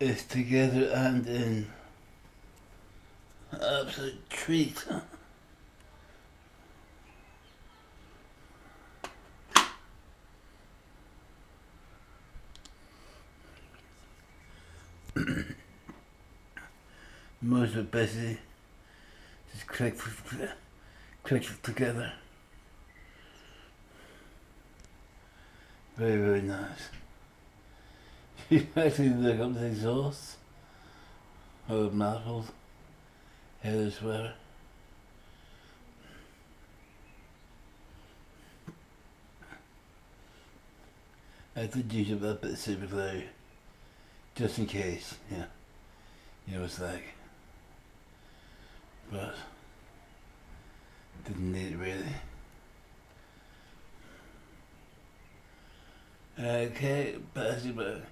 is together and in absolute treat. Most are busy, just click together. Very, very nice. You actually look up the exhaust or manifold, header sweater. I did use up that bit of super glue, just in case, yeah. You know what it's like. But didn't need it really. Okay, pass you back.